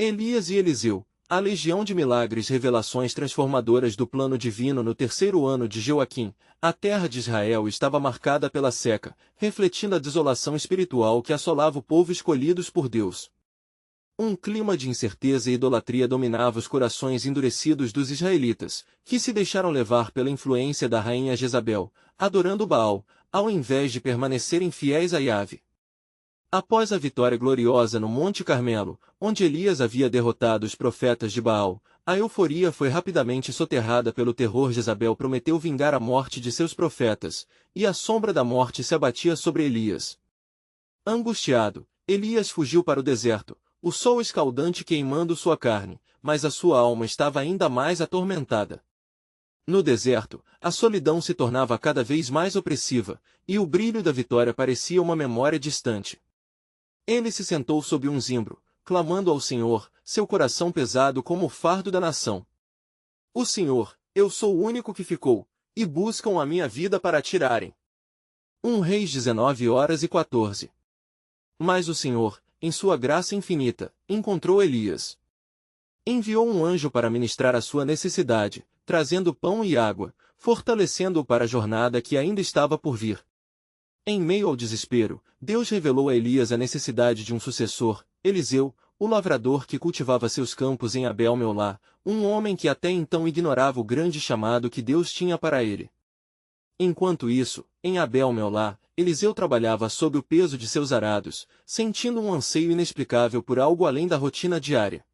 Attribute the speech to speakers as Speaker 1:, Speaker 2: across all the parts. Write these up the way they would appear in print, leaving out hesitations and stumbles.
Speaker 1: Elias e Eliseu, a legião de milagres, revelações transformadoras do plano divino. No terceiro ano de Joaquim, a terra de Israel estava marcada pela seca, refletindo a desolação espiritual que assolava o povo escolhidos por Deus. Um clima de incerteza e idolatria dominava os corações endurecidos dos israelitas, que se deixaram levar pela influência da rainha Jezabel, adorando Baal, ao invés de permanecerem fiéis a Yahvé. Após a vitória gloriosa no Monte Carmelo, onde Elias havia derrotado os profetas de Baal, a euforia foi rapidamente soterrada pelo terror. Jezabel prometeu vingar a morte de seus profetas, e a sombra da morte se abatia sobre Elias. Angustiado, Elias fugiu para o deserto, o sol escaldante queimando sua carne, mas a sua alma estava ainda mais atormentada. No deserto, a solidão se tornava cada vez mais opressiva, e o brilho da vitória parecia uma memória distante. Ele se sentou sob um zimbro, clamando ao Senhor, seu coração pesado como o fardo da nação. O Senhor, eu sou o único que ficou, e buscam a minha vida para tirarem. 1 Reis 19:14. Mas o Senhor, em sua graça infinita, encontrou Elias. Enviou um anjo para ministrar a sua necessidade, trazendo pão e água, fortalecendo-o para a jornada que ainda estava por vir. Em meio ao desespero, Deus revelou a Elias a necessidade de um sucessor, Eliseu, o lavrador que cultivava seus campos em Abel-Meolá, um homem que até então ignorava o grande chamado que Deus tinha para ele. Enquanto isso, em Abel-Meolá, Eliseu trabalhava sob o peso de seus arados, sentindo um anseio inexplicável por algo além da rotina diária.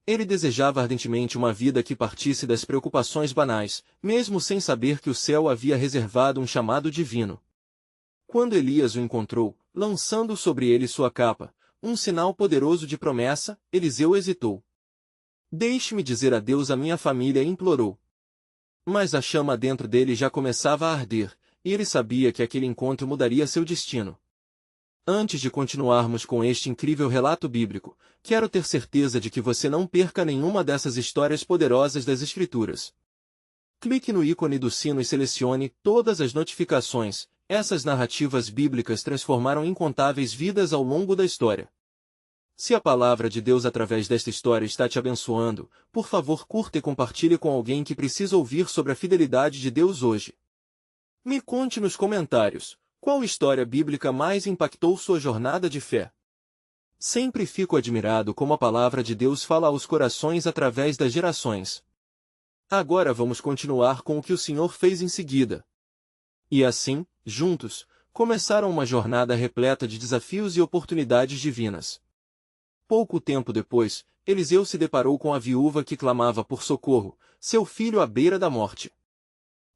Speaker 1: Ele desejava ardentemente uma vida que partisse das preocupações banais, mesmo sem saber que o céu havia reservado um chamado divino. Quando Elias o encontrou, lançando sobre ele sua capa, um sinal poderoso de promessa, Eliseu hesitou. Deixe-me dizer adeus à minha família, implorou. Mas a chama dentro dele já começava a arder, e ele sabia que aquele encontro mudaria seu destino. Antes de continuarmos com este incrível relato bíblico, quero ter certeza de que você não perca nenhuma dessas histórias poderosas das Escrituras. Clique no ícone do sino e selecione todas as notificações. Essas narrativas bíblicas transformaram incontáveis vidas ao longo da história. Se a palavra de Deus através desta história está te abençoando, por favor curta e compartilhe com alguém que precisa ouvir sobre a fidelidade de Deus hoje. Me conte nos comentários, qual história bíblica mais impactou sua jornada de fé? Sempre fico admirado como a palavra de Deus fala aos corações através das gerações. Agora vamos continuar com o que o Senhor fez em seguida. E assim, juntos, começaram uma jornada repleta de desafios e oportunidades divinas. Pouco tempo depois, Eliseu se deparou com a viúva que clamava por socorro, seu filho à beira da morte.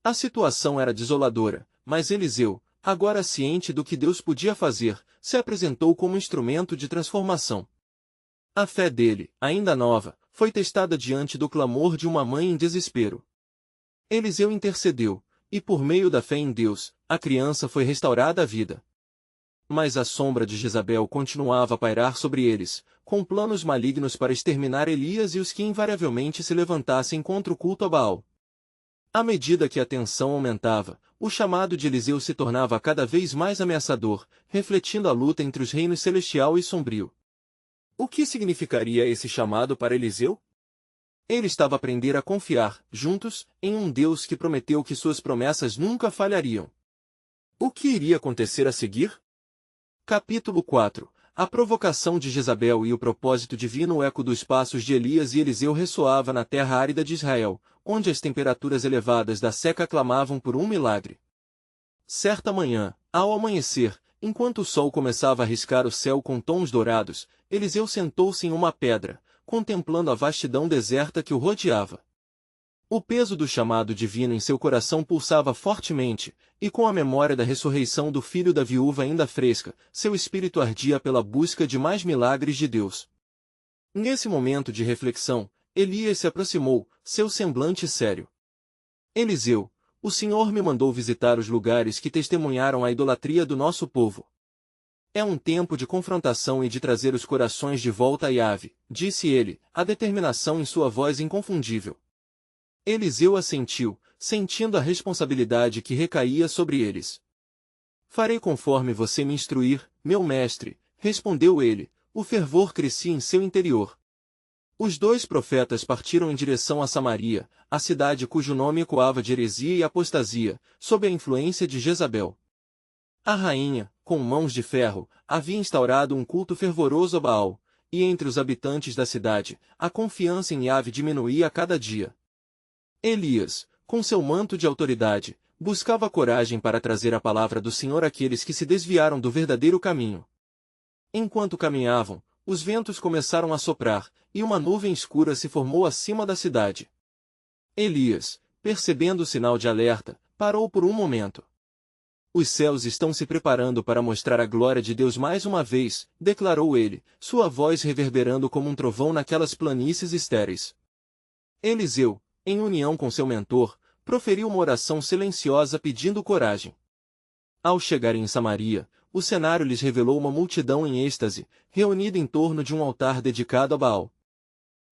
Speaker 1: A situação era desoladora, mas Eliseu, agora ciente do que Deus podia fazer, se apresentou como instrumento de transformação. A fé dele, ainda nova, foi testada diante do clamor de uma mãe em desespero. Eliseu intercedeu, e por meio da fé em Deus, a criança foi restaurada à vida. Mas a sombra de Jezabel continuava a pairar sobre eles, com planos malignos para exterminar Elias e os que invariavelmente se levantassem contra o culto a Baal. À medida que a tensão aumentava, o chamado de Eliseu se tornava cada vez mais ameaçador, refletindo a luta entre os reinos celestial e sombrio. O que significaria esse chamado para Eliseu? Ele estava a aprender a confiar, juntos, em um Deus que prometeu que suas promessas nunca falhariam. O que iria acontecer a seguir? Capítulo 4. A provocação de Jezabel e o propósito divino. O eco dos passos de Elias e Eliseu ressoava na terra árida de Israel, onde as temperaturas elevadas da seca clamavam por um milagre. Certa manhã, ao amanhecer, enquanto o sol começava a riscar o céu com tons dourados, Eliseu sentou-se em uma pedra, contemplando a vastidão deserta que o rodeava. O peso do chamado divino em seu coração pulsava fortemente, e com a memória da ressurreição do filho da viúva ainda fresca, seu espírito ardia pela busca de mais milagres de Deus. Nesse momento de reflexão, Elias se aproximou, seu semblante sério. Eliseu, o Senhor me mandou visitar os lugares que testemunharam a idolatria do nosso povo. É um tempo de confrontação e de trazer os corações de volta a Yahvé, disse ele, a determinação em sua voz inconfundível. Eliseu assentiu, sentindo a responsabilidade que recaía sobre eles. Farei conforme você me instruir, meu mestre, respondeu ele, o fervor crescia em seu interior. Os dois profetas partiram em direção a Samaria, a cidade cujo nome ecoava de heresia e apostasia, sob a influência de Jezabel. A rainha, com mãos de ferro, havia instaurado um culto fervoroso a Baal, e entre os habitantes da cidade, a confiança em Yahvé diminuía a cada dia. Elias, com seu manto de autoridade, buscava coragem para trazer a palavra do Senhor àqueles que se desviaram do verdadeiro caminho. Enquanto caminhavam, os ventos começaram a soprar, e uma nuvem escura se formou acima da cidade. Elias, percebendo o sinal de alerta, parou por um momento. Os céus estão se preparando para mostrar a glória de Deus mais uma vez, declarou ele, sua voz reverberando como um trovão naquelas planícies estéreis. Eliseu, em união com seu mentor, proferiu uma oração silenciosa pedindo coragem. Ao chegarem em Samaria, o cenário lhes revelou uma multidão em êxtase, reunida em torno de um altar dedicado a Baal.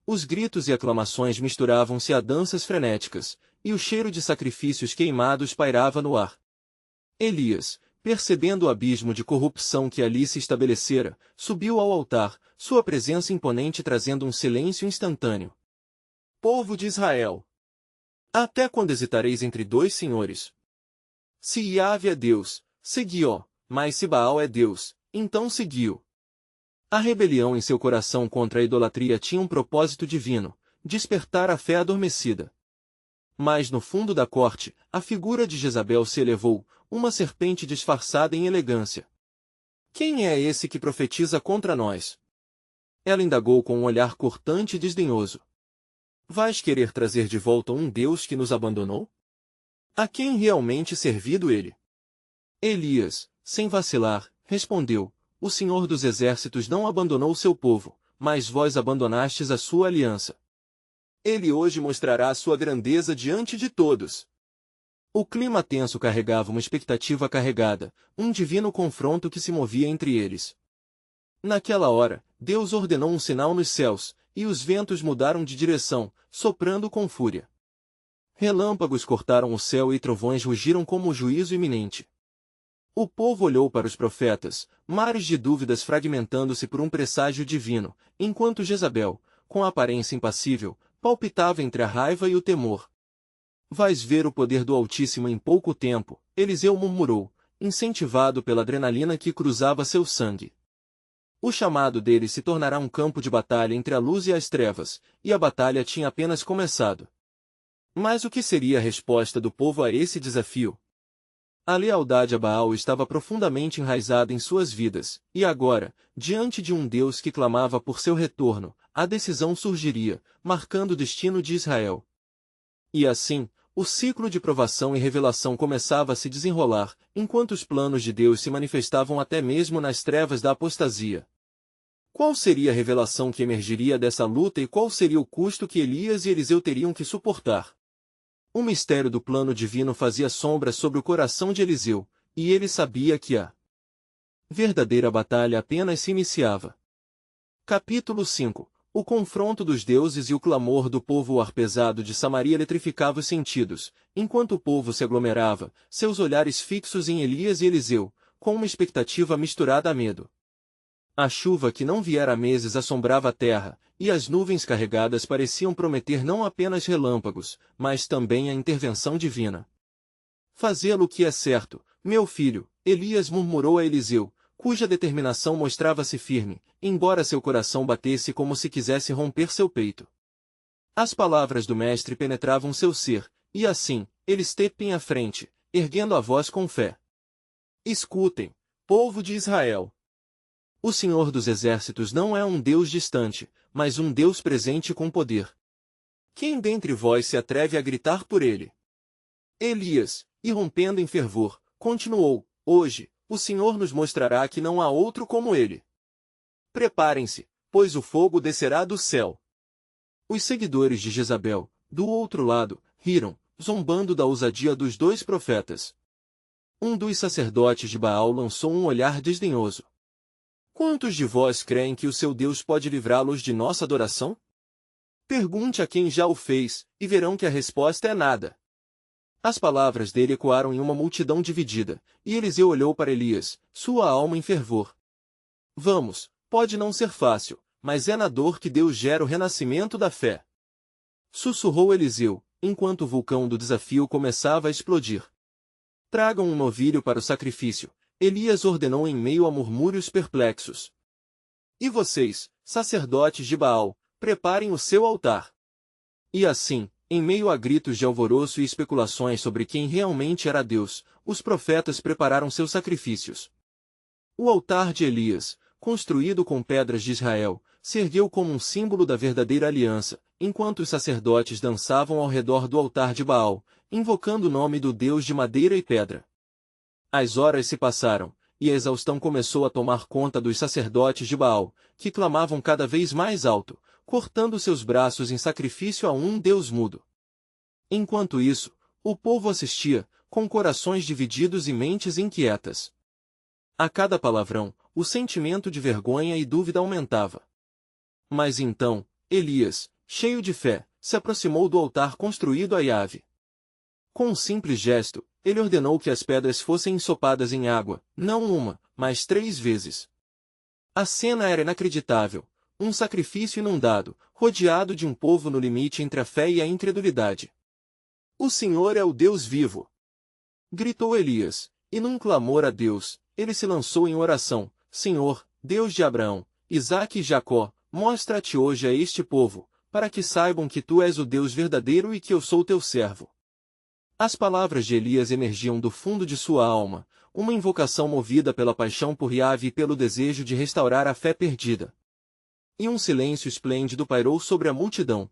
Speaker 1: Os gritos e aclamações misturavam-se a danças frenéticas, e o cheiro de sacrifícios queimados pairava no ar. Elias, percebendo o abismo de corrupção que ali se estabelecera, subiu ao altar, sua presença imponente trazendo um silêncio instantâneo. Povo de Israel! Até quando hesitareis entre dois senhores? Se Yahvé é Deus, segui-o, mas se Baal é Deus, então segui-o. A rebelião em seu coração contra a idolatria tinha um propósito divino, despertar a fé adormecida. Mas no fundo da corte, a figura de Jezabel se elevou, uma serpente disfarçada em elegância. Quem é esse que profetiza contra nós? Ela indagou com um olhar cortante e desdenhoso. Vais querer trazer de volta um Deus que nos abandonou? A quem realmente servido ele? Elias, sem vacilar, respondeu, o Senhor dos Exércitos não abandonou seu povo, mas vós abandonastes a sua aliança. Ele hoje mostrará a sua grandeza diante de todos. O clima tenso carregava uma expectativa carregada, um divino confronto que se movia entre eles. Naquela hora, Deus ordenou um sinal nos céus, e os ventos mudaram de direção, soprando com fúria. Relâmpagos cortaram o céu e trovões rugiram como o juízo iminente. O povo olhou para os profetas, mares de dúvidas fragmentando-se por um presságio divino, enquanto Jezabel, com aparência impassível, palpitava entre a raiva e o temor. Vais ver o poder do Altíssimo em pouco tempo, Eliseu murmurou, incentivado pela adrenalina que cruzava seu sangue. O chamado dele se tornará um campo de batalha entre a luz e as trevas, e a batalha tinha apenas começado. Mas o que seria a resposta do povo a esse desafio? A lealdade a Baal estava profundamente enraizada em suas vidas, e agora, diante de um Deus que clamava por seu retorno, a decisão surgiria, marcando o destino de Israel. E assim, o ciclo de provação e revelação começava a se desenrolar, enquanto os planos de Deus se manifestavam até mesmo nas trevas da apostasia. Qual seria a revelação que emergiria dessa luta e qual seria o custo que Elias e Eliseu teriam que suportar? O mistério do plano divino fazia sombra sobre o coração de Eliseu, e ele sabia que a verdadeira batalha apenas se iniciava. Capítulo 5. O confronto dos deuses e o clamor do povo. O ar pesado de Samaria eletrificava os sentidos, enquanto o povo se aglomerava, seus olhares fixos em Elias e Eliseu, com uma expectativa misturada a medo. A chuva que não viera há meses assombrava a terra, e as nuvens carregadas pareciam prometer não apenas relâmpagos, mas também a intervenção divina. Fazê-lo o que é certo, meu filho, Elias murmurou a Eliseu, cuja determinação mostrava-se firme, embora seu coração batesse como se quisesse romper seu peito. As palavras do mestre penetravam seu ser, e assim, ele esteve à frente, erguendo a voz com fé. Escutem, povo de Israel. O Senhor dos Exércitos não é um Deus distante, mas um Deus presente com poder. Quem dentre vós se atreve a gritar por ele? Elias, irrompendo em fervor, continuou, hoje, o Senhor nos mostrará que não há outro como ele. Preparem-se, pois o fogo descerá do céu. Os seguidores de Jezabel, do outro lado, riram, zombando da ousadia dos dois profetas. Um dos sacerdotes de Baal lançou um olhar desdenhoso. Quantos de vós creem que o seu Deus pode livrá-los de nossa adoração? Pergunte a quem já o fez, e verão que a resposta é nada. As palavras dele ecoaram em uma multidão dividida, e Eliseu olhou para Elias, sua alma em fervor. Vamos, pode não ser fácil, mas é na dor que Deus gera o renascimento da fé. Sussurrou Eliseu, enquanto o vulcão do desafio começava a explodir. Tragam um novilho para o sacrifício, Elias ordenou em meio a murmúrios perplexos. E vocês, sacerdotes de Baal, preparem o seu altar. E assim, em meio a gritos de alvoroço e especulações sobre quem realmente era Deus, os profetas prepararam seus sacrifícios. O altar de Elias, construído com pedras de Israel, se ergueu como um símbolo da verdadeira aliança, enquanto os sacerdotes dançavam ao redor do altar de Baal, invocando o nome do Deus de madeira e pedra. As horas se passaram, e a exaustão começou a tomar conta dos sacerdotes de Baal, que clamavam cada vez mais alto, cortando seus braços em sacrifício a um Deus mudo. Enquanto isso, o povo assistia, com corações divididos e mentes inquietas. A cada palavrão, o sentimento de vergonha e dúvida aumentava. Mas então, Elias, cheio de fé, se aproximou do altar construído a Yahvé. Com um simples gesto, ele ordenou que as pedras fossem ensopadas em água, não uma, mas 3 vezes. A cena era inacreditável. Um sacrifício inundado, rodeado de um povo no limite entre a fé e a incredulidade. O Senhor é o Deus vivo! Gritou Elias, e num clamor a Deus, ele se lançou em oração. Senhor, Deus de Abraão, Isaque e Jacó, mostra-te hoje a este povo, para que saibam que tu és o Deus verdadeiro e que eu sou teu servo. As palavras de Elias emergiam do fundo de sua alma, uma invocação movida pela paixão por Yahvé e pelo desejo de restaurar a fé perdida. E um silêncio esplêndido pairou sobre a multidão.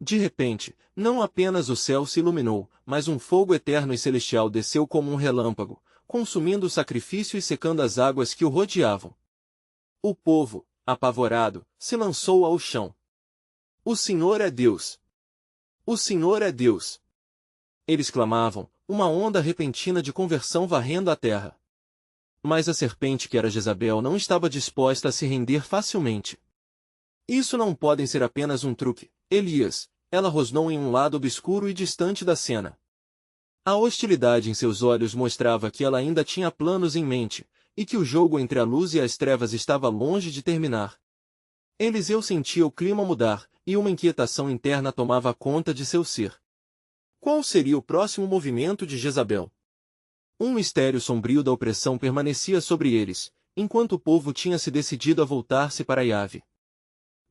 Speaker 1: De repente, não apenas o céu se iluminou, mas um fogo eterno e celestial desceu como um relâmpago, consumindo o sacrifício e secando as águas que o rodeavam. O povo, apavorado, se lançou ao chão. O Senhor é Deus! O Senhor é Deus! Eles clamavam, uma onda repentina de conversão varrendo a terra. Mas a serpente que era Jezabel não estava disposta a se render facilmente. Isso não pode ser apenas um truque, Elias, ela rosnou em um lado obscuro e distante da cena. A hostilidade em seus olhos mostrava que ela ainda tinha planos em mente, e que o jogo entre a luz e as trevas estava longe de terminar. Eliseu sentia o clima mudar, e uma inquietação interna tomava conta de seu ser. Qual seria o próximo movimento de Jezabel? Um mistério sombrio da opressão permanecia sobre eles, enquanto o povo tinha se decidido a voltar-se para Yahvé.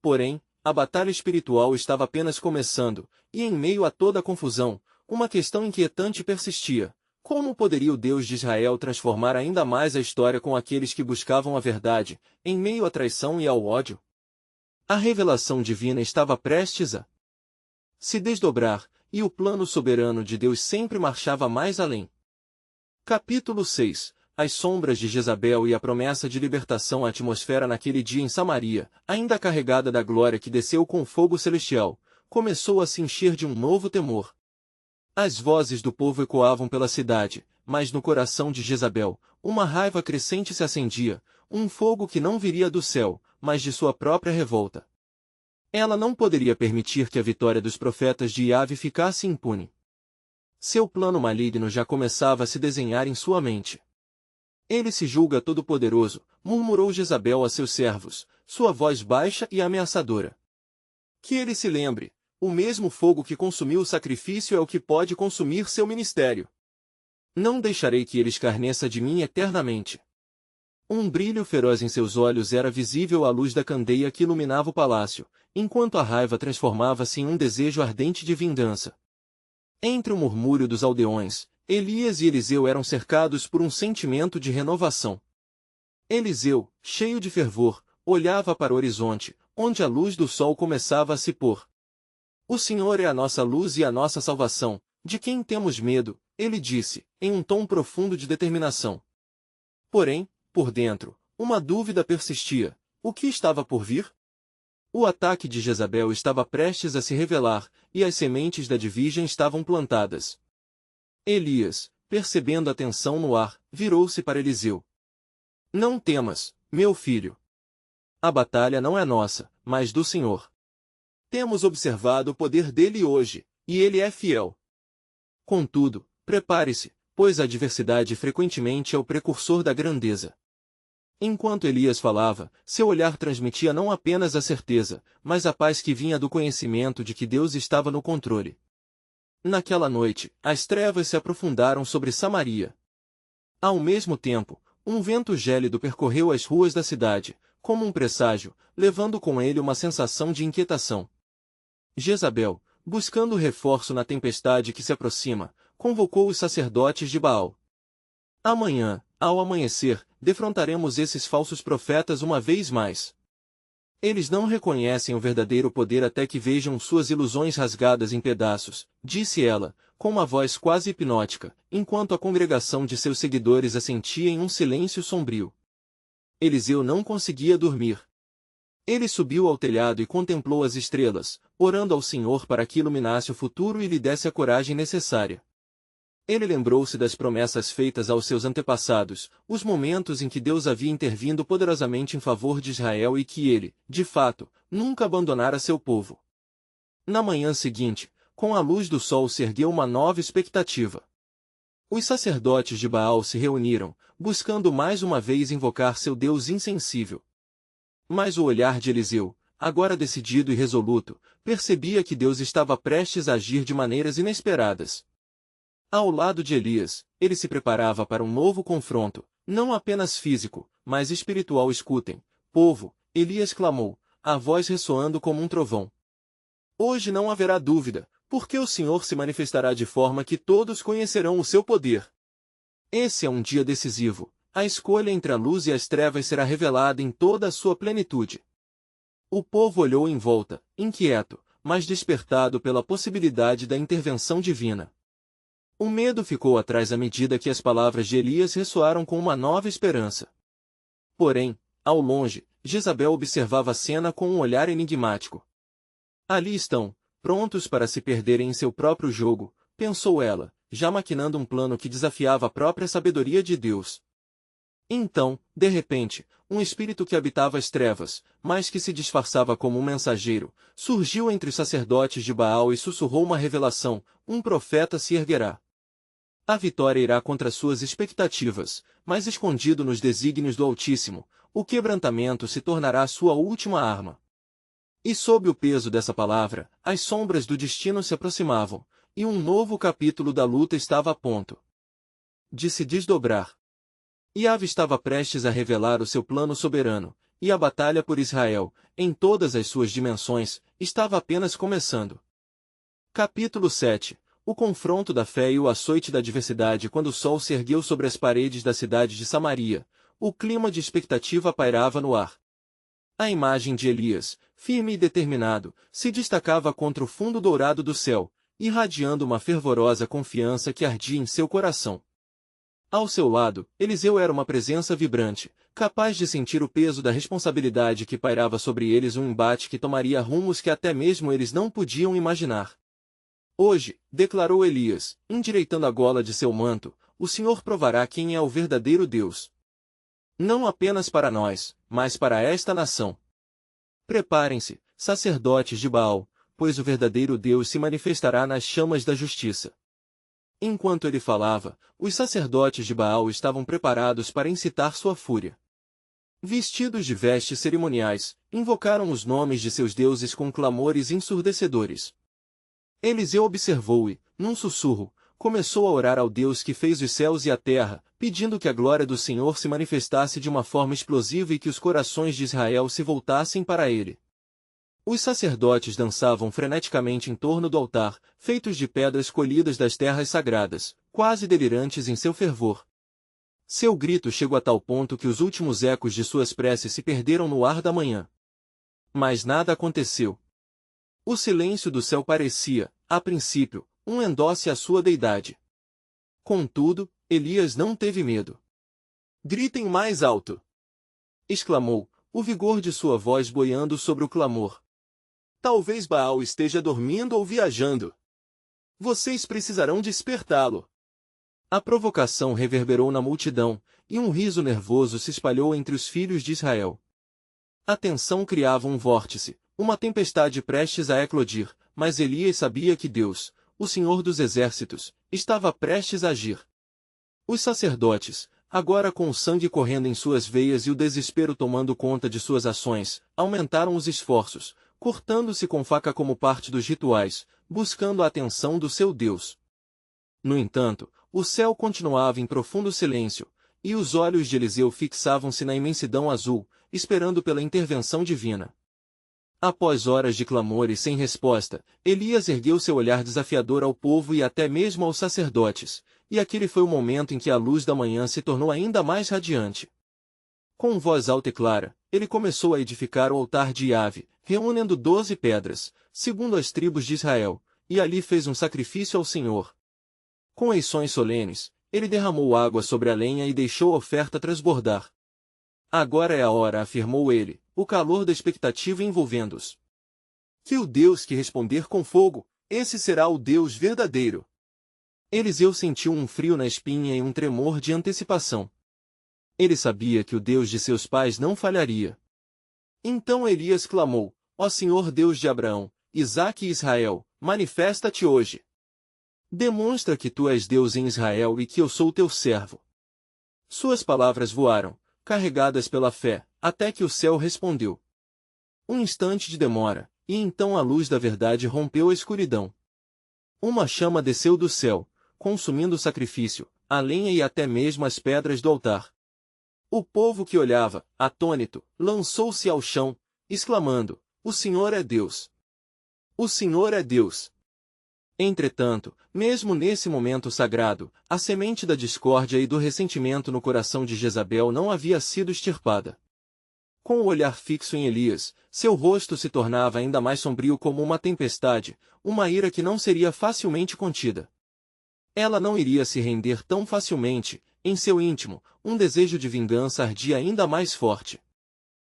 Speaker 1: Porém, a batalha espiritual estava apenas começando, e em meio a toda a confusão, uma questão inquietante persistia. Como poderia o Deus de Israel transformar ainda mais a história com aqueles que buscavam a verdade, em meio à traição e ao ódio? A revelação divina estava prestes a se desdobrar, e o plano soberano de Deus sempre marchava mais além. Capítulo 6. As sombras de Jezabel e a promessa de libertação. A atmosfera naquele dia em Samaria, ainda carregada da glória que desceu com fogo celestial, começou a se encher de um novo temor. As vozes do povo ecoavam pela cidade, mas no coração de Jezabel, uma raiva crescente se acendia, um fogo que não viria do céu, mas de sua própria revolta. Ela não poderia permitir que a vitória dos profetas de Yahvé ficasse impune. Seu plano maligno já começava a se desenhar em sua mente. Ele se julga todo-poderoso, murmurou Jezabel a seus servos, sua voz baixa e ameaçadora. Que ele se lembre, o mesmo fogo que consumiu o sacrifício é o que pode consumir seu ministério. Não deixarei que ele escarneça de mim eternamente. Um brilho feroz em seus olhos era visível à luz da candeia que iluminava o palácio, enquanto a raiva transformava-se em um desejo ardente de vingança. Entre o murmúrio dos aldeões, Elias e Eliseu eram cercados por um sentimento de renovação. Eliseu, cheio de fervor, olhava para o horizonte, onde a luz do sol começava a se pôr. O Senhor é a nossa luz e a nossa salvação, de quem temos medo, ele disse, em um tom profundo de determinação. Porém, por dentro, uma dúvida persistia. O que estava por vir? O ataque de Jezabel estava prestes a se revelar, e as sementes da divigem estavam plantadas. Elias, percebendo a tensão no ar, virou-se para Eliseu. Não temas, meu filho. A batalha não é nossa, mas do Senhor. Temos observado o poder dele hoje, e ele é fiel. Contudo, prepare-se, pois a adversidade frequentemente é o precursor da grandeza. Enquanto Elias falava, seu olhar transmitia não apenas a certeza, mas a paz que vinha do conhecimento de que Deus estava no controle. Naquela noite, as trevas se aprofundaram sobre Samaria. Ao mesmo tempo, um vento gélido percorreu as ruas da cidade, como um presságio, levando com ele uma sensação de inquietação. Jezabel, buscando reforço na tempestade que se aproxima, convocou os sacerdotes de Baal. Amanhã, ao amanhecer, defrontaremos esses falsos profetas uma vez mais. Eles não reconhecem o verdadeiro poder até que vejam suas ilusões rasgadas em pedaços, disse ela, com uma voz quase hipnótica, enquanto a congregação de seus seguidores assentia em um silêncio sombrio. Eliseu não conseguia dormir. Ele subiu ao telhado e contemplou as estrelas, orando ao Senhor para que iluminasse o futuro e lhe desse a coragem necessária. Ele lembrou-se das promessas feitas aos seus antepassados, os momentos em que Deus havia intervindo poderosamente em favor de Israel e que ele, de fato, nunca abandonara seu povo. Na manhã seguinte, com a luz do sol se ergueu uma nova expectativa. Os sacerdotes de Baal se reuniram, buscando mais uma vez invocar seu Deus insensível. Mas o olhar de Eliseu, agora decidido e resoluto, percebia que Deus estava prestes a agir de maneiras inesperadas. Ao lado de Elias, ele se preparava para um novo confronto, não apenas físico, mas espiritual. Escutem, povo, Elias clamou, a voz ressoando como um trovão. Hoje não haverá dúvida, porque o Senhor se manifestará de forma que todos conhecerão o seu poder. Esse é um dia decisivo, a escolha entre a luz e as trevas será revelada em toda a sua plenitude. O povo olhou em volta, inquieto, mas despertado pela possibilidade da intervenção divina. O medo ficou atrás à medida que as palavras de Elias ressoaram com uma nova esperança. Porém, ao longe, Jezabel observava a cena com um olhar enigmático. Ali estão, prontos para se perderem em seu próprio jogo, pensou ela, já maquinando um plano que desafiava a própria sabedoria de Deus. Então, de repente, um espírito que habitava as trevas, mas que se disfarçava como um mensageiro, surgiu entre os sacerdotes de Baal e sussurrou uma revelação: um profeta se erguerá. A vitória irá contra suas expectativas, mas escondido nos desígnios do Altíssimo, o quebrantamento se tornará sua última arma. E sob o peso dessa palavra, as sombras do destino se aproximavam, e um novo capítulo da luta estava a ponto de se desdobrar. Yahvé estava prestes a revelar o seu plano soberano, e a batalha por Israel, em todas as suas dimensões, estava apenas começando. Capítulo 7. O confronto da fé e o açoite da adversidade. Quando o sol se ergueu sobre as paredes da cidade de Samaria, o clima de expectativa pairava no ar. A imagem de Elias, firme e determinado, se destacava contra o fundo dourado do céu, irradiando uma fervorosa confiança que ardia em seu coração. Ao seu lado, Eliseu era uma presença vibrante, capaz de sentir o peso da responsabilidade que pairava sobre eles, um embate que tomaria rumos que até mesmo eles não podiam imaginar. Hoje, declarou Elias, endireitando a gola de seu manto, o Senhor provará quem é o verdadeiro Deus. Não apenas para nós, mas para esta nação. Preparem-se, sacerdotes de Baal, pois o verdadeiro Deus se manifestará nas chamas da justiça. Enquanto ele falava, os sacerdotes de Baal estavam preparados para incitar sua fúria. Vestidos de vestes cerimoniais, invocaram os nomes de seus deuses com clamores ensurdecedores. Eliseu observou e, num sussurro, começou a orar ao Deus que fez os céus e a terra, pedindo que a glória do Senhor se manifestasse de uma forma explosiva e que os corações de Israel se voltassem para ele. Os sacerdotes dançavam freneticamente em torno do altar, feitos de pedras colhidas das terras sagradas, quase delirantes em seu fervor. Seu grito chegou a tal ponto que os últimos ecos de suas preces se perderam no ar da manhã. Mas nada aconteceu. O silêncio do céu parecia, a princípio, um endosse à sua deidade. Contudo, Elias não teve medo. Gritem mais alto! Exclamou, o vigor de sua voz boiando sobre o clamor. Talvez Baal esteja dormindo ou viajando. Vocês precisarão despertá-lo. A provocação reverberou na multidão, e um riso nervoso se espalhou entre os filhos de Israel. A tensão criava um vórtice, uma tempestade prestes a eclodir, mas Elias sabia que Deus, o Senhor dos Exércitos, estava prestes a agir. Os sacerdotes, agora com o sangue correndo em suas veias e o desespero tomando conta de suas ações, aumentaram os esforços, cortando-se com faca como parte dos rituais, buscando a atenção do seu Deus. No entanto, o céu continuava em profundo silêncio, e os olhos de Eliseu fixavam-se na imensidão azul, esperando pela intervenção divina. Após horas de clamor e sem resposta, Elias ergueu seu olhar desafiador ao povo e até mesmo aos sacerdotes, e aquele foi o momento em que a luz da manhã se tornou ainda mais radiante. Com voz alta e clara, ele começou a edificar o altar de Yahvé, reunindo 12 pedras, segundo as tribos de Israel, e ali fez um sacrifício ao Senhor. Com eições solenes, ele derramou água sobre a lenha e deixou a oferta transbordar. Agora é a hora, afirmou ele, o calor da expectativa envolvendo-os. Que o Deus que responder com fogo, esse será o Deus verdadeiro. Eliseu sentiu um frio na espinha e um tremor de antecipação. Ele sabia que o Deus de seus pais não falharia. Então Elias clamou: Ó Senhor Deus de Abraão, Isaque e Israel, manifesta-te hoje. Demonstra que tu és Deus em Israel e que eu sou teu servo. Suas palavras voaram, carregadas pela fé, até que o céu respondeu. Um instante de demora, e então a luz da verdade rompeu a escuridão. Uma chama desceu do céu, consumindo o sacrifício, a lenha e até mesmo as pedras do altar. O povo que olhava, atônito, lançou-se ao chão, exclamando: O Senhor é Deus! O Senhor é Deus! Entretanto, mesmo nesse momento sagrado, a semente da discórdia e do ressentimento no coração de Jezabel não havia sido extirpada. Com o olhar fixo em Elias, seu rosto se tornava ainda mais sombrio como uma tempestade, uma ira que não seria facilmente contida. Ela não iria se render tão facilmente, em seu íntimo, um desejo de vingança ardia ainda mais forte.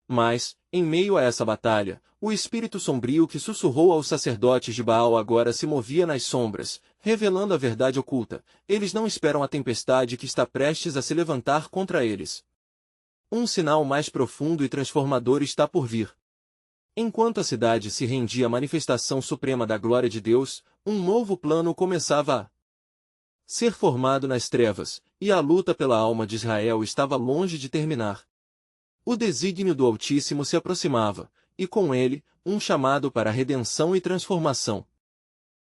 Speaker 1: Mas, em meio a essa batalha, o espírito sombrio que sussurrou aos sacerdotes de Baal agora se movia nas sombras, revelando a verdade oculta. Eles não esperam a tempestade que está prestes a se levantar contra eles. Um sinal mais profundo e transformador está por vir. Enquanto a cidade se rendia à manifestação suprema da glória de Deus, um novo plano começava a ser formado nas trevas, e a luta pela alma de Israel estava longe de terminar. O desígnio do Altíssimo se aproximava, e com ele, um chamado para a redenção e transformação.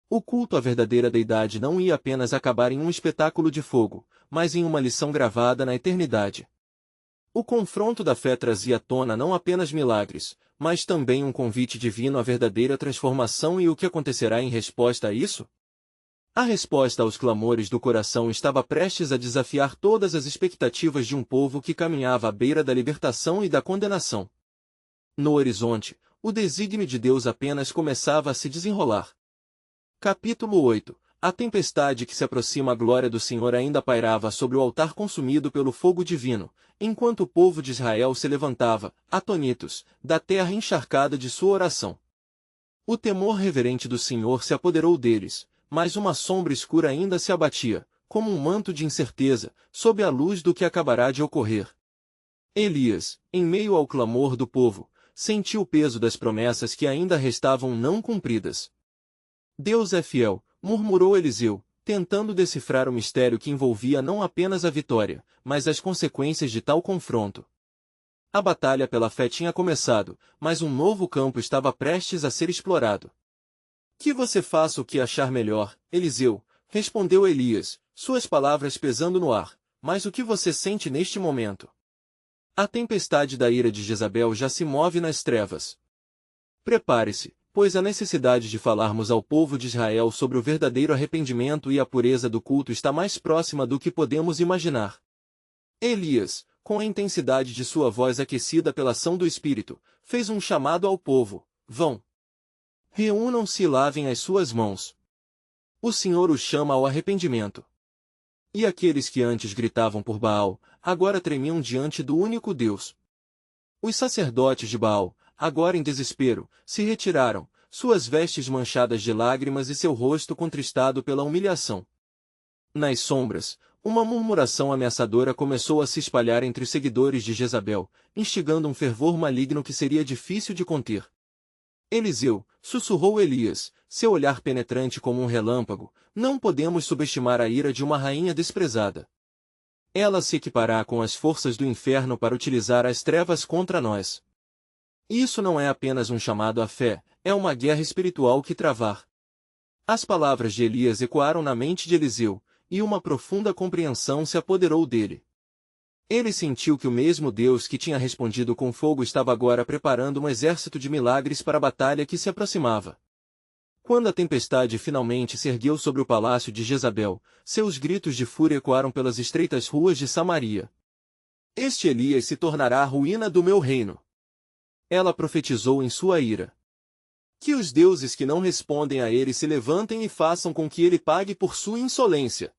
Speaker 1: O culto à verdadeira deidade não ia apenas acabar em um espetáculo de fogo, mas em uma lição gravada na eternidade. O confronto da fé trazia à tona não apenas milagres, mas também um convite divino à verdadeira transformação. E o que acontecerá em resposta a isso? A resposta aos clamores do coração estava prestes a desafiar todas as expectativas de um povo que caminhava à beira da libertação e da condenação. No horizonte, o desígnio de Deus apenas começava a se desenrolar. Capítulo 8. A tempestade que se aproxima. A glória do Senhor ainda pairava sobre o altar consumido pelo fogo divino, enquanto o povo de Israel se levantava, atônitos, da terra encharcada de sua oração. O temor reverente do Senhor se apoderou deles, mas uma sombra escura ainda se abatia, como um manto de incerteza, sob a luz do que acabará de ocorrer. Elias, em meio ao clamor do povo, sentiu o peso das promessas que ainda restavam não cumpridas. Deus é fiel, murmurou Eliseu, tentando decifrar o mistério que envolvia não apenas a vitória, mas as consequências de tal confronto. A batalha pela fé tinha começado, mas um novo campo estava prestes a ser explorado. Que você faça o que achar melhor, Eliseu, respondeu Elias, suas palavras pesando no ar. Mas o que você sente neste momento? A tempestade da ira de Jezabel já se move nas trevas. Prepare-se, pois a necessidade de falarmos ao povo de Israel sobre o verdadeiro arrependimento e a pureza do culto está mais próxima do que podemos imaginar. Elias, com a intensidade de sua voz aquecida pela ação do Espírito, fez um chamado ao povo: vão. Reúnam-se e lavem as suas mãos. O Senhor os chama ao arrependimento. E aqueles que antes gritavam por Baal, agora tremiam diante do único Deus. Os sacerdotes de Baal, agora em desespero, se retiraram, suas vestes manchadas de lágrimas e seu rosto contristado pela humilhação. Nas sombras, uma murmuração ameaçadora começou a se espalhar entre os seguidores de Jezabel, instigando um fervor maligno que seria difícil de conter. Eliseu, sussurrou Elias, seu olhar penetrante como um relâmpago, não podemos subestimar a ira de uma rainha desprezada. Ela se equipará com as forças do inferno para utilizar as trevas contra nós. Isso não é apenas um chamado à fé, é uma guerra espiritual que travar. As palavras de Elias ecoaram na mente de Eliseu, e uma profunda compreensão se apoderou dele. Ele sentiu que o mesmo Deus que tinha respondido com fogo estava agora preparando um exército de milagres para a batalha que se aproximava. Quando a tempestade finalmente se ergueu sobre o palácio de Jezabel, seus gritos de fúria ecoaram pelas estreitas ruas de Samaria. Este Elias se tornará a ruína do meu reino. Ela profetizou em sua ira. Que os deuses que não respondem a ele se levantem e façam com que ele pague por sua insolência.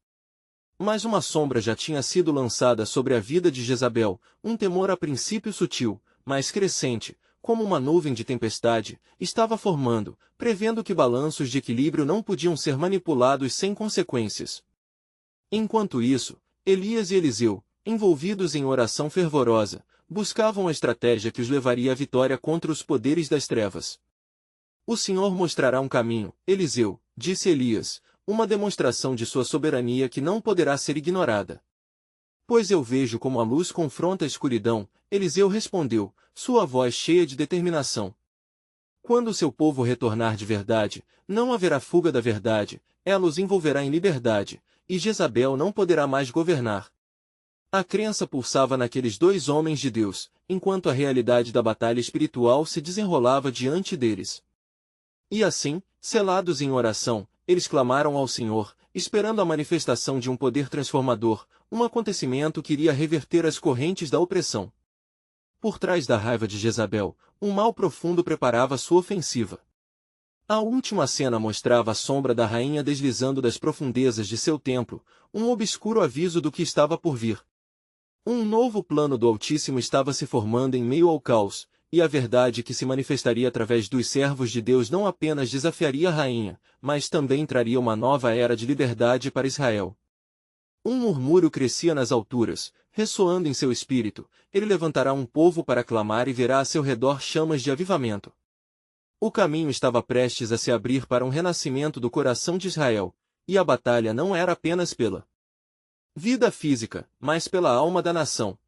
Speaker 1: Mas uma sombra já tinha sido lançada sobre a vida de Jezabel, um temor a princípio sutil, mas crescente, como uma nuvem de tempestade, estava formando, prevendo que balanços de equilíbrio não podiam ser manipulados sem consequências. Enquanto isso, Elias e Eliseu, envolvidos em oração fervorosa, buscavam a estratégia que os levaria à vitória contra os poderes das trevas. O Senhor mostrará um caminho, Eliseu, disse Elias, uma demonstração de sua soberania que não poderá ser ignorada. Pois eu vejo como a luz confronta a escuridão, Eliseu respondeu, sua voz cheia de determinação. Quando seu povo retornar de verdade, não haverá fuga da verdade, ela os envolverá em liberdade, e Jezabel não poderá mais governar. A crença pulsava naqueles dois homens de Deus, enquanto a realidade da batalha espiritual se desenrolava diante deles. E assim, selados em oração, eles clamaram ao Senhor, esperando a manifestação de um poder transformador, um acontecimento que iria reverter as correntes da opressão. Por trás da raiva de Jezabel, um mal profundo preparava sua ofensiva. A última cena mostrava a sombra da rainha deslizando das profundezas de seu templo, um obscuro aviso do que estava por vir. Um novo plano do Altíssimo estava se formando em meio ao caos, e a verdade que se manifestaria através dos servos de Deus não apenas desafiaria a rainha, mas também traria uma nova era de liberdade para Israel. Um murmúrio crescia nas alturas, ressoando em seu espírito, ele levantará um povo para clamar e verá a seu redor chamas de avivamento. O caminho estava prestes a se abrir para um renascimento do coração de Israel, e a batalha não era apenas pela vida física, mas pela alma da nação.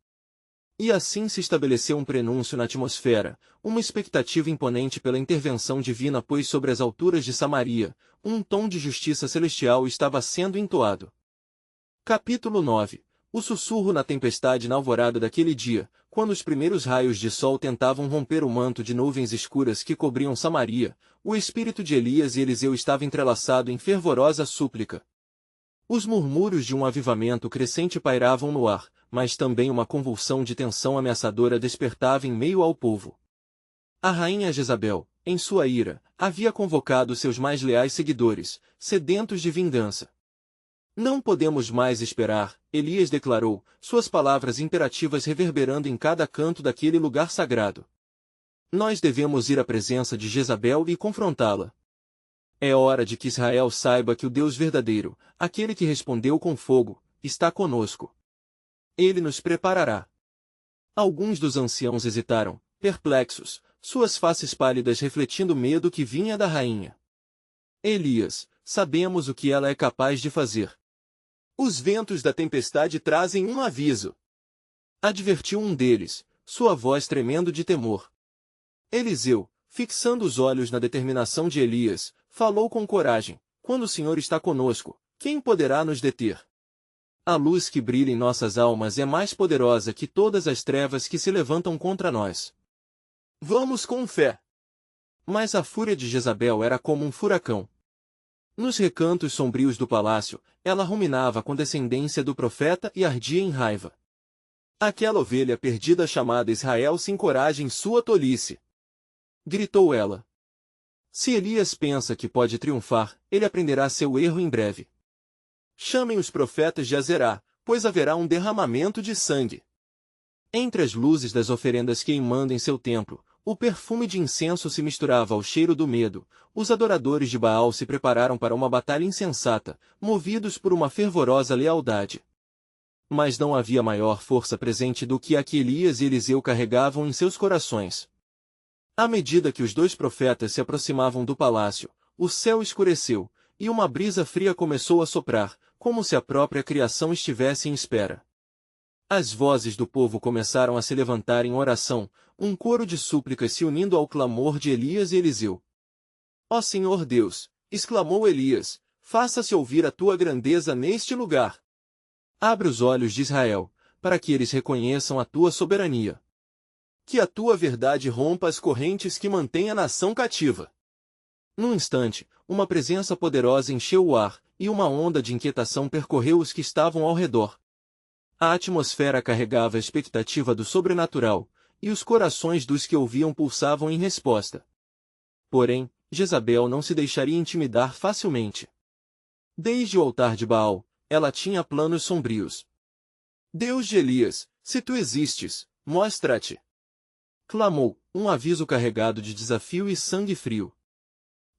Speaker 1: E assim se estabeleceu um prenúncio na atmosfera, uma expectativa imponente pela intervenção divina, pois sobre as alturas de Samaria, um tom de justiça celestial estava sendo entoado. Capítulo 9. O sussurro na tempestade na alvorada daquele dia, quando os primeiros raios de sol tentavam romper o manto de nuvens escuras que cobriam Samaria, o espírito de Elias e Eliseu estava entrelaçado em fervorosa súplica. Os murmúrios de um avivamento crescente pairavam no ar, mas também uma convulsão de tensão ameaçadora despertava em meio ao povo. A rainha Jezabel, em sua ira, havia convocado seus mais leais seguidores, sedentos de vingança. Não podemos mais esperar, Elias declarou, suas palavras imperativas reverberando em cada canto daquele lugar sagrado. Nós devemos ir à presença de Jezabel e confrontá-la. É hora de que Israel saiba que o Deus verdadeiro, aquele que respondeu com fogo, está conosco. Ele nos preparará. Alguns dos anciãos hesitaram, perplexos, suas faces pálidas refletindo o medo que vinha da rainha. Elias, sabemos o que ela é capaz de fazer. Os ventos da tempestade trazem um aviso. Advertiu um deles, sua voz tremendo de temor. Eliseu, fixando os olhos na determinação de Elias, falou com coragem, quando o Senhor está conosco, quem poderá nos deter? A luz que brilha em nossas almas é mais poderosa que todas as trevas que se levantam contra nós. Vamos com fé. Mas a fúria de Jezabel era como um furacão. Nos recantos sombrios do palácio, ela ruminava a condescendência do profeta e ardia em raiva. Aquela ovelha perdida chamada Israel se encoraja em sua tolice. Gritou ela. Se Elias pensa que pode triunfar, ele aprenderá seu erro em breve. Chamem os profetas de Azerá, pois haverá um derramamento de sangue. Entre as luzes das oferendas queimando em seu templo, o perfume de incenso se misturava ao cheiro do medo. Os adoradores de Baal se prepararam para uma batalha insensata, movidos por uma fervorosa lealdade. Mas não havia maior força presente do que a que Elias e Eliseu carregavam em seus corações. À medida que os dois profetas se aproximavam do palácio, o céu escureceu, e uma brisa fria começou a soprar, como se a própria criação estivesse em espera. As vozes do povo começaram a se levantar em oração, um coro de súplicas se unindo ao clamor de Elias e Eliseu. Ó Senhor Deus, exclamou Elias, faça-se ouvir a tua grandeza neste lugar. Abre os olhos de Israel, para que eles reconheçam a tua soberania. Que a tua verdade rompa as correntes que mantêm a nação cativa. Num instante, uma presença poderosa encheu o ar, e uma onda de inquietação percorreu os que estavam ao redor. A atmosfera carregava a expectativa do sobrenatural, e os corações dos que ouviam pulsavam em resposta. Porém, Jezabel não se deixaria intimidar facilmente. Desde o altar de Baal, ela tinha planos sombrios. Deus de Elias, se tu existes, mostra-te! Clamou, um aviso carregado de desafio e sangue frio.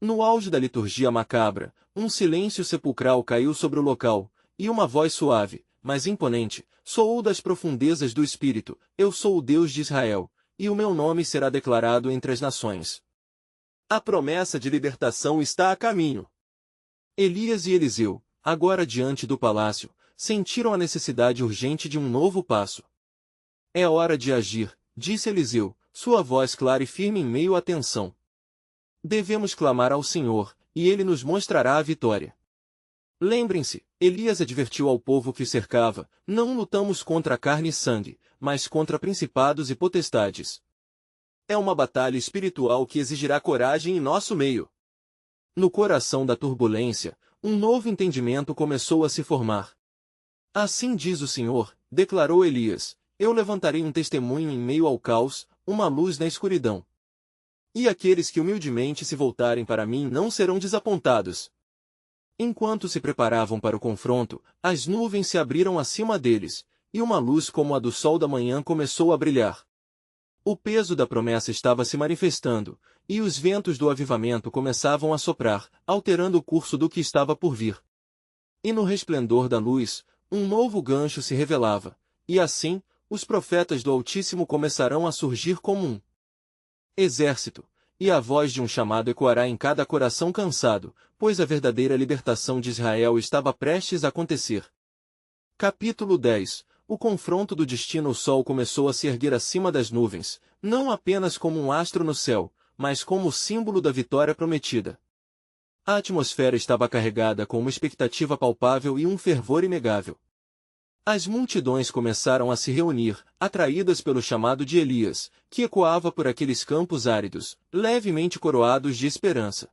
Speaker 1: No auge da liturgia macabra, um silêncio sepulcral caiu sobre o local, e uma voz suave, mas imponente, soou das profundezas do espírito: Eu sou o Deus de Israel, e o meu nome será declarado entre as nações. A promessa de libertação está a caminho. Elias e Eliseu, agora diante do palácio, sentiram a necessidade urgente de um novo passo. É hora de agir, disse Eliseu, sua voz clara e firme em meio à tensão. Devemos clamar ao Senhor, e Ele nos mostrará a vitória. Lembrem-se, Elias advertiu ao povo que o cercava: não lutamos contra carne e sangue, mas contra principados e potestades. É uma batalha espiritual que exigirá coragem em nosso meio. No coração da turbulência, um novo entendimento começou a se formar. Assim diz o Senhor, declarou Elias, eu levantarei um testemunho em meio ao caos, uma luz na escuridão. E aqueles que humildemente se voltarem para mim não serão desapontados. Enquanto se preparavam para o confronto, as nuvens se abriram acima deles, e uma luz como a do sol da manhã começou a brilhar. O peso da promessa estava se manifestando, e os ventos do avivamento começavam a soprar, alterando o curso do que estava por vir. E no resplendor da luz, um novo gancho se revelava, e assim, os profetas do Altíssimo começarão a surgir como um exército, e a voz de um chamado ecoará em cada coração cansado, pois a verdadeira libertação de Israel estava prestes a acontecer. Capítulo 10. O confronto do destino. O sol começou a se erguer acima das nuvens, não apenas como um astro no céu, mas como o símbolo da vitória prometida. A atmosfera estava carregada com uma expectativa palpável e um fervor inegável. As multidões começaram a se reunir, atraídas pelo chamado de Elias, que ecoava por aqueles campos áridos, levemente coroados de esperança.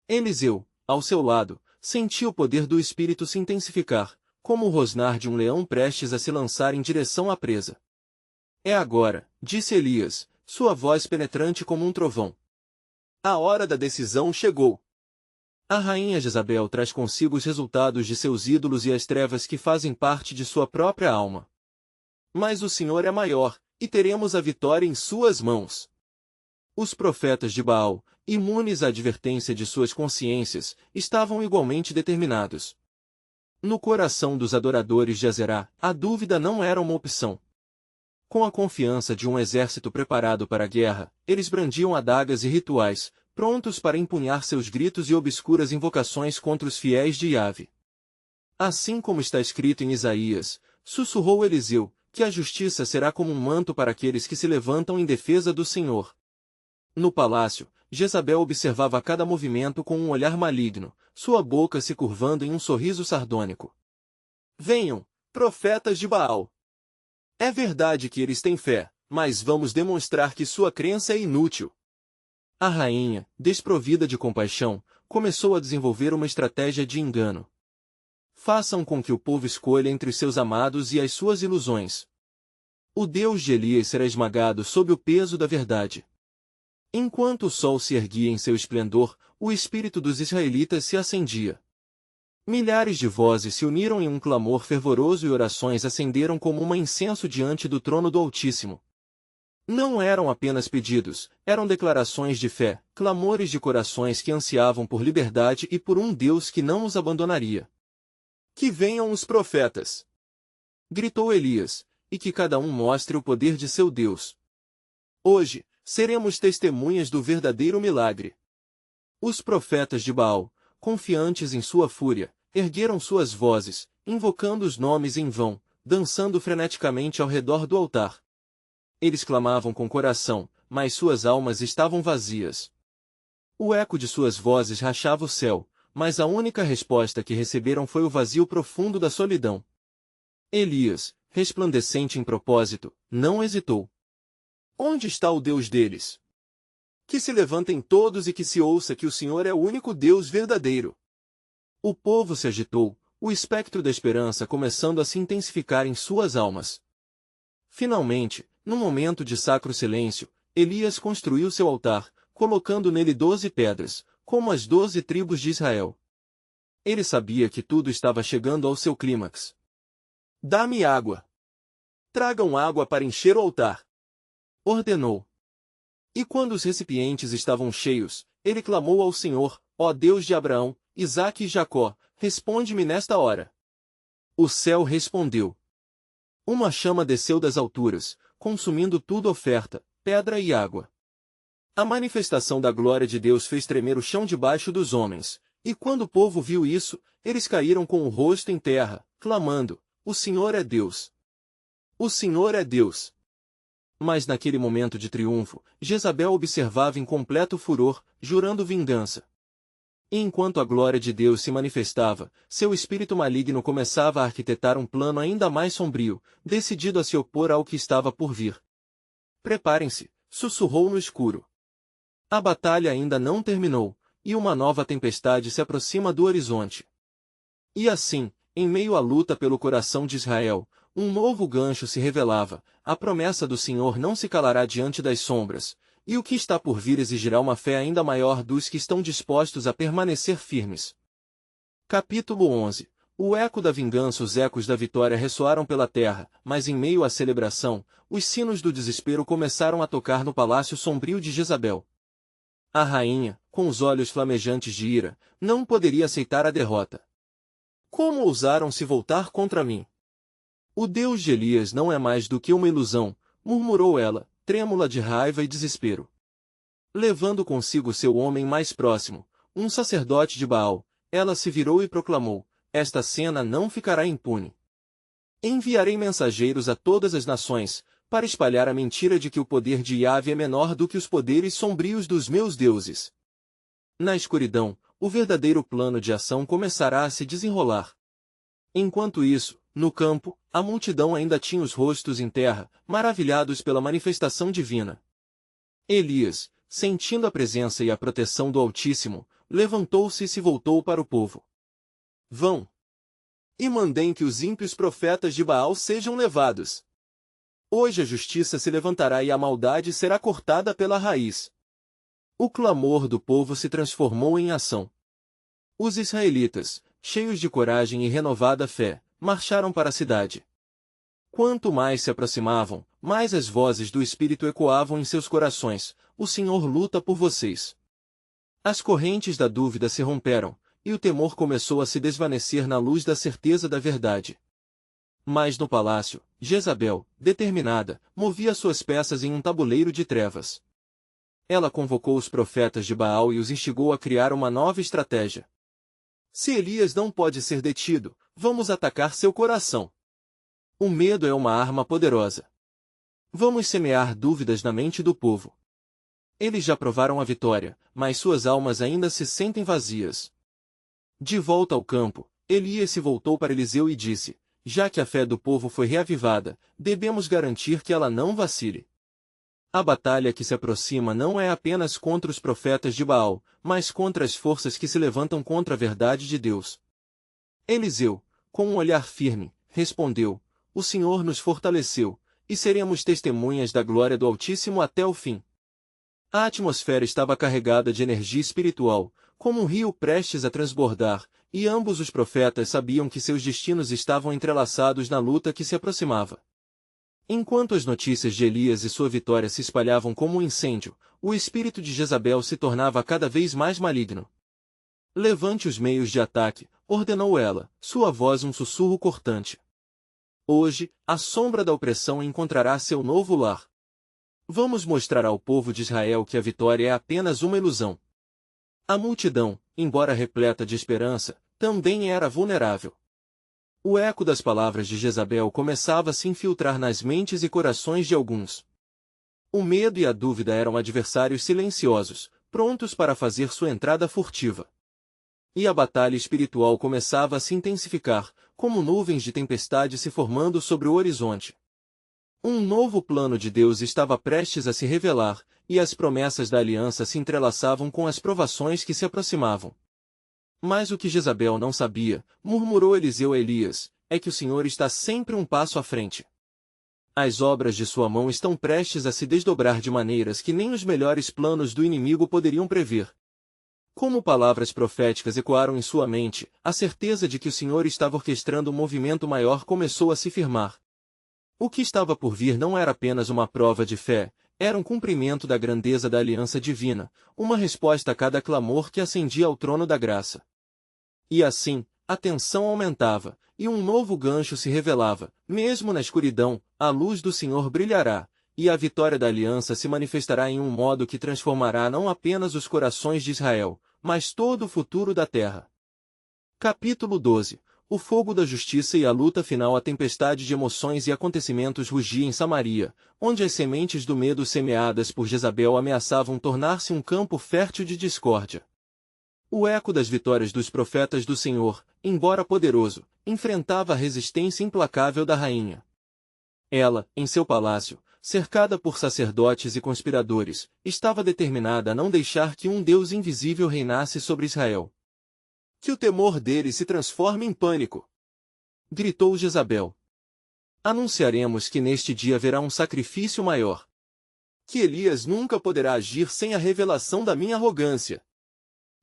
Speaker 1: Eliseu, ao seu lado, sentia o poder do Espírito se intensificar, como o rosnar de um leão prestes a se lançar em direção à presa. É agora, disse Elias, sua voz penetrante como um trovão. A hora da decisão chegou. A rainha Jezabel traz consigo os resultados de seus ídolos e as trevas que fazem parte de sua própria alma. Mas o Senhor é maior, e teremos a vitória em suas mãos. Os profetas de Baal, imunes à advertência de suas consciências, estavam igualmente determinados. No coração dos adoradores de Azerá, a dúvida não era uma opção. Com a confiança de um exército preparado para a guerra, eles brandiam adagas e rituais, prontos para empunhar seus gritos e obscuras invocações contra os fiéis de Yahvé. Assim como está escrito em Isaías, sussurrou Eliseu, que a justiça será como um manto para aqueles que se levantam em defesa do Senhor. No palácio, Jezabel observava cada movimento com um olhar maligno, sua boca se curvando em um sorriso sardônico. Venham, profetas de Baal! É verdade que eles têm fé, mas vamos demonstrar que sua crença é inútil. A rainha, desprovida de compaixão, começou a desenvolver uma estratégia de engano. Façam com que o povo escolha entre seus amados e as suas ilusões. O Deus de Elias será esmagado sob o peso da verdade. Enquanto o sol se erguia em seu esplendor, o espírito dos israelitas se acendia. Milhares de vozes se uniram em um clamor fervoroso e orações ascenderam como um incenso diante do trono do Altíssimo. Não eram apenas pedidos, eram declarações de fé, clamores de corações que ansiavam por liberdade e por um Deus que não os abandonaria. Que venham os profetas! Gritou Elias, e que cada um mostre o poder de seu Deus. Hoje, seremos testemunhas do verdadeiro milagre. Os profetas de Baal, confiantes em sua fúria, ergueram suas vozes, invocando os nomes em vão, dançando freneticamente ao redor do altar. Eles clamavam com coração, mas suas almas estavam vazias. O eco de suas vozes rachava o céu, mas a única resposta que receberam foi o vazio profundo da solidão. Elias, resplandecente em propósito, não hesitou. Onde está o Deus deles? Que se levantem todos e que se ouça que o Senhor é o único Deus verdadeiro. O povo se agitou, o espectro da esperança começando a se intensificar em suas almas. Finalmente, num momento de sacro silêncio, Elias construiu seu altar, colocando nele 12 pedras, como as 12 tribos de Israel. Ele sabia que tudo estava chegando ao seu clímax. Dá-me água. Tragam água para encher o altar. Ordenou. E quando os recipientes estavam cheios, ele clamou ao Senhor: ó Deus de Abraão, Isaque e Jacó, responde-me nesta hora. O céu respondeu. Uma chama desceu das alturas, consumindo tudo oferta, pedra e água. A manifestação da glória de Deus fez tremer o chão debaixo dos homens, e quando o povo viu isso, eles caíram com o rosto em terra, clamando: o Senhor é Deus. O Senhor é Deus. Mas naquele momento de triunfo, Jezabel observava em completo furor, jurando vingança. E enquanto a glória de Deus se manifestava, seu espírito maligno começava a arquitetar um plano ainda mais sombrio, decidido a se opor ao que estava por vir. Preparem-se, sussurrou no escuro. A batalha ainda não terminou, e uma nova tempestade se aproxima do horizonte. E assim, em meio à luta pelo coração de Israel, um novo gancho se revelava: a promessa do Senhor não se calará diante das sombras, e o que está por vir exigirá uma fé ainda maior dos que estão dispostos a permanecer firmes. Capítulo 11. O eco da vingança. Os ecos da vitória ressoaram pela terra, mas em meio à celebração, os sinos do desespero começaram a tocar no palácio sombrio de Jezabel. A rainha, com os olhos flamejantes de ira, não poderia aceitar a derrota. Como ousaram se voltar contra mim? O Deus de Elias não é mais do que uma ilusão, murmurou ela, trêmula de raiva e desespero. Levando consigo seu homem mais próximo, um sacerdote de Baal, ela se virou e proclamou: esta cena não ficará impune. Enviarei mensageiros a todas as nações, para espalhar a mentira de que o poder de Yahvé é menor do que os poderes sombrios dos meus deuses. Na escuridão, o verdadeiro plano de ação começará a se desenrolar. Enquanto isso, no campo, a multidão ainda tinha os rostos em terra, maravilhados pela manifestação divina. Elias, sentindo a presença e a proteção do Altíssimo, levantou-se e se voltou para o povo. Vão! E mandem que os ímpios profetas de Baal sejam levados. Hoje a justiça se levantará e a maldade será cortada pela raiz. O clamor do povo se transformou em ação. Os israelitas, cheios de coragem e renovada fé, marcharam para a cidade. Quanto mais se aproximavam, mais as vozes do Espírito ecoavam em seus corações: o Senhor luta por vocês. As correntes da dúvida se romperam, e o temor começou a se desvanecer na luz da certeza da verdade. Mas no palácio, Jezabel, determinada, movia suas peças em um tabuleiro de trevas. Ela convocou os profetas de Baal e os instigou a criar uma nova estratégia. Se Elias não pode ser detido, vamos atacar seu coração. O medo é uma arma poderosa. Vamos semear dúvidas na mente do povo. Eles já provaram a vitória, mas suas almas ainda se sentem vazias. De volta ao campo, Elias se voltou para Eliseu e disse: já que a fé do povo foi reavivada, devemos garantir que ela não vacile. A batalha que se aproxima não é apenas contra os profetas de Baal, mas contra as forças que se levantam contra a verdade de Deus. Eliseu, com um olhar firme, respondeu: o Senhor nos fortaleceu, e seremos testemunhas da glória do Altíssimo até o fim. A atmosfera estava carregada de energia espiritual, como um rio prestes a transbordar, e ambos os profetas sabiam que seus destinos estavam entrelaçados na luta que se aproximava. Enquanto as notícias de Elias e sua vitória se espalhavam como um incêndio, o espírito de Jezabel se tornava cada vez mais maligno. Levante os meios de ataque, ordenou ela, sua voz um sussurro cortante. Hoje, a sombra da opressão encontrará seu novo lar. Vamos mostrar ao povo de Israel que a vitória é apenas uma ilusão. A multidão, embora repleta de esperança, também era vulnerável. O eco das palavras de Jezabel começava a se infiltrar nas mentes e corações de alguns. O medo e a dúvida eram adversários silenciosos, prontos para fazer sua entrada furtiva. E a batalha espiritual começava a se intensificar, como nuvens de tempestade se formando sobre o horizonte. Um novo plano de Deus estava prestes a se revelar, e as promessas da aliança se entrelaçavam com as provações que se aproximavam. Mas o que Jezabel não sabia, murmurou Eliseu a Elias, é que o Senhor está sempre um passo à frente. As obras de sua mão estão prestes a se desdobrar de maneiras que nem os melhores planos do inimigo poderiam prever. Como palavras proféticas ecoaram em sua mente, a certeza de que o Senhor estava orquestrando um movimento maior começou a se firmar. O que estava por vir não era apenas uma prova de fé, era um cumprimento da grandeza da aliança divina, uma resposta a cada clamor que ascendia ao trono da graça. E assim, a tensão aumentava, e um novo gancho se revelava, mesmo na escuridão, a luz do Senhor brilhará, e a vitória da aliança se manifestará em um modo que transformará não apenas os corações de Israel, mas todo o futuro da terra. Capítulo 12. O fogo da justiça e a luta final. A tempestade de emoções e acontecimentos rugia em Samaria, onde as sementes do medo semeadas por Jezabel ameaçavam tornar-se um campo fértil de discórdia. O eco das vitórias dos profetas do Senhor, embora poderoso, enfrentava a resistência implacável da rainha. Ela, em seu palácio, cercada por sacerdotes e conspiradores, estava determinada a não deixar que um Deus invisível reinasse sobre Israel. Que o temor dele se transforme em pânico! Gritou Jezabel. Anunciaremos que neste dia haverá um sacrifício maior. Que Elias nunca poderá agir sem a revelação da minha arrogância.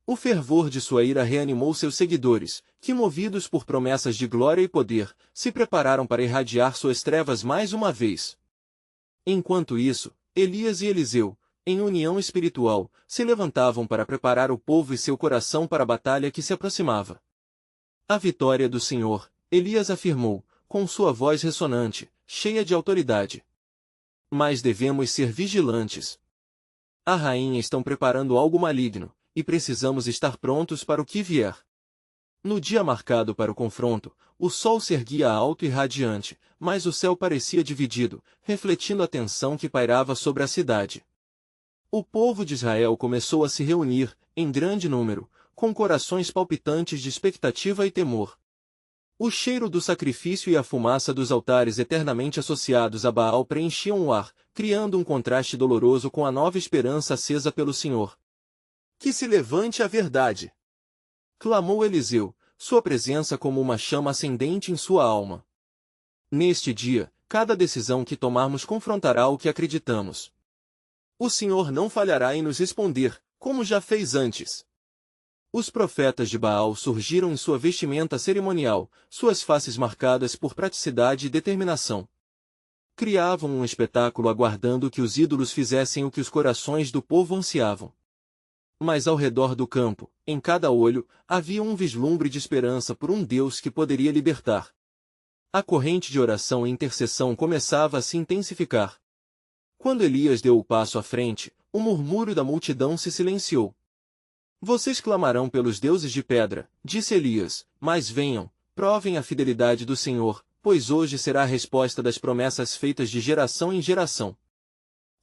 Speaker 1: O fervor de sua ira reanimou seus seguidores, que movidos por promessas de glória e poder, se prepararam para irradiar suas trevas mais uma vez. Enquanto isso, Elias e Eliseu, em união espiritual, se levantavam para preparar o povo e seu coração para a batalha que se aproximava. A vitória do Senhor, Elias afirmou, com sua voz ressonante, cheia de autoridade. Mas devemos ser vigilantes. A rainha está preparando algo maligno, e precisamos estar prontos para o que vier. No dia marcado para o confronto, o sol se erguia alto e radiante, mas o céu parecia dividido, refletindo a tensão que pairava sobre a cidade. O povo de Israel começou a se reunir, em grande número, com corações palpitantes de expectativa e temor. O cheiro do sacrifício e a fumaça dos altares eternamente associados a Baal preenchiam o ar, criando um contraste doloroso com a nova esperança acesa pelo Senhor. Que se levante a verdade! Clamou Eliseu, sua presença como uma chama ascendente em sua alma. Neste dia, cada decisão que tomarmos confrontará o que acreditamos. O Senhor não falhará em nos responder, como já fez antes. Os profetas de Baal surgiram em sua vestimenta cerimonial, suas faces marcadas por praticidade e determinação. Criavam um espetáculo aguardando que os ídolos fizessem o que os corações do povo ansiavam. Mas ao redor do campo, em cada olho, havia um vislumbre de esperança por um Deus que poderia libertar. A corrente de oração e intercessão começava a se intensificar. Quando Elias deu o passo à frente, o murmúrio da multidão se silenciou. Vocês clamarão pelos deuses de pedra, disse Elias, mas venham, provem a fidelidade do Senhor, pois hoje será a resposta das promessas feitas de geração em geração.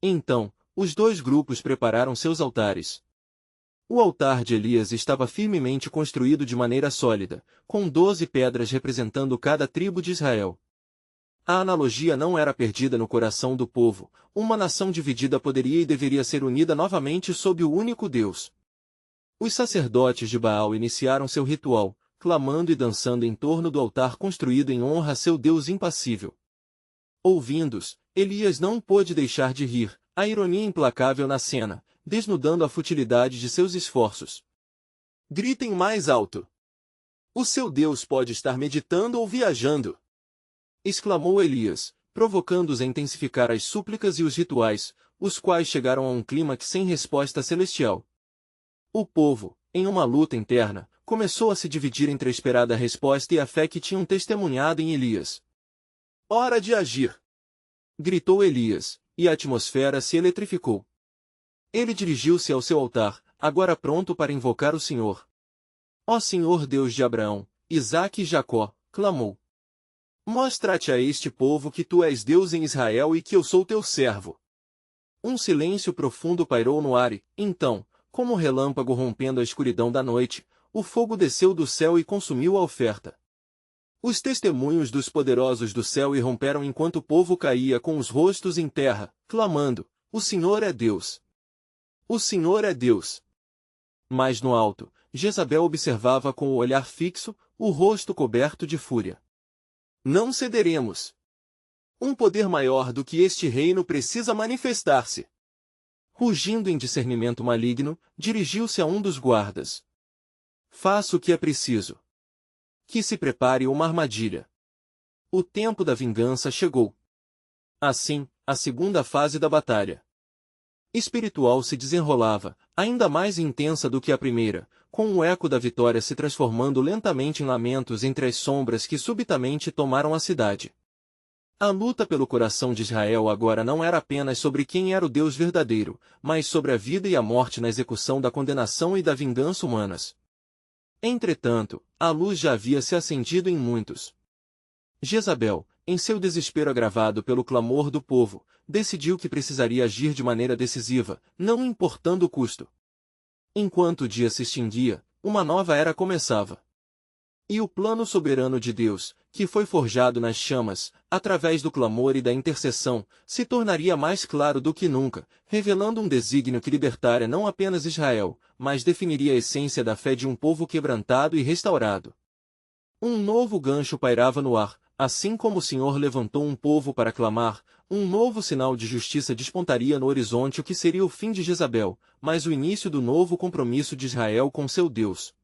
Speaker 1: Então, os dois grupos prepararam seus altares. O altar de Elias estava firmemente construído de maneira sólida, com 12 pedras representando cada tribo de Israel. A analogia não era perdida no coração do povo, uma nação dividida poderia e deveria ser unida novamente sob o único Deus. Os sacerdotes de Baal iniciaram seu ritual, clamando e dançando em torno do altar construído em honra a seu Deus impassível. Ouvindo-os, Elias não pôde deixar de rir, a ironia implacável na cena, desnudando a futilidade de seus esforços. Gritem mais alto! O seu Deus pode estar meditando ou viajando! Exclamou Elias, provocando-os a intensificar as súplicas e os rituais, os quais chegaram a um clímax sem resposta celestial. O povo, em uma luta interna, começou a se dividir entre a esperada resposta e a fé que tinham testemunhado em Elias. Hora de agir! Gritou Elias, e a atmosfera se eletrificou. Ele dirigiu-se ao seu altar, agora pronto para invocar o Senhor. Ó Senhor Deus de Abraão, Isaque e Jacó, clamou. Mostra-te a este povo que tu és Deus em Israel e que eu sou teu servo. Um silêncio profundo pairou no ar e, então, como um relâmpago rompendo a escuridão da noite, o fogo desceu do céu e consumiu a oferta. Os testemunhos dos poderosos do céu irromperam enquanto o povo caía com os rostos em terra, clamando: O Senhor é Deus! O Senhor é Deus! Mas no alto, Jezabel observava com o olhar fixo, o rosto coberto de fúria. Não cederemos! Um poder maior do que este reino precisa manifestar-se. Rugindo em discernimento maligno, dirigiu-se a um dos guardas. Faça o que é preciso. Que se prepare uma armadilha. O tempo da vingança chegou. Assim, a segunda fase da batalha espiritual se desenrolava, ainda mais intensa do que a primeira, com o eco da vitória se transformando lentamente em lamentos entre as sombras que subitamente tomaram a cidade. A luta pelo coração de Israel agora não era apenas sobre quem era o Deus verdadeiro, mas sobre a vida e a morte na execução da condenação e da vingança humanas. Entretanto, a luz já havia se acendido em muitos. Jezabel, em seu desespero agravado pelo clamor do povo, decidiu que precisaria agir de maneira decisiva, não importando o custo. Enquanto o dia se extinguia, uma nova era começava. E o plano soberano de Deus, que foi forjado nas chamas, através do clamor e da intercessão, se tornaria mais claro do que nunca, revelando um desígnio que libertaria não apenas Israel, mas definiria a essência da fé de um povo quebrantado e restaurado. Um novo gancho pairava no ar, assim como o Senhor levantou um povo para clamar, um novo sinal de justiça despontaria no horizonte o que seria o fim de Jezabel, mas o início do novo compromisso de Israel com seu Deus.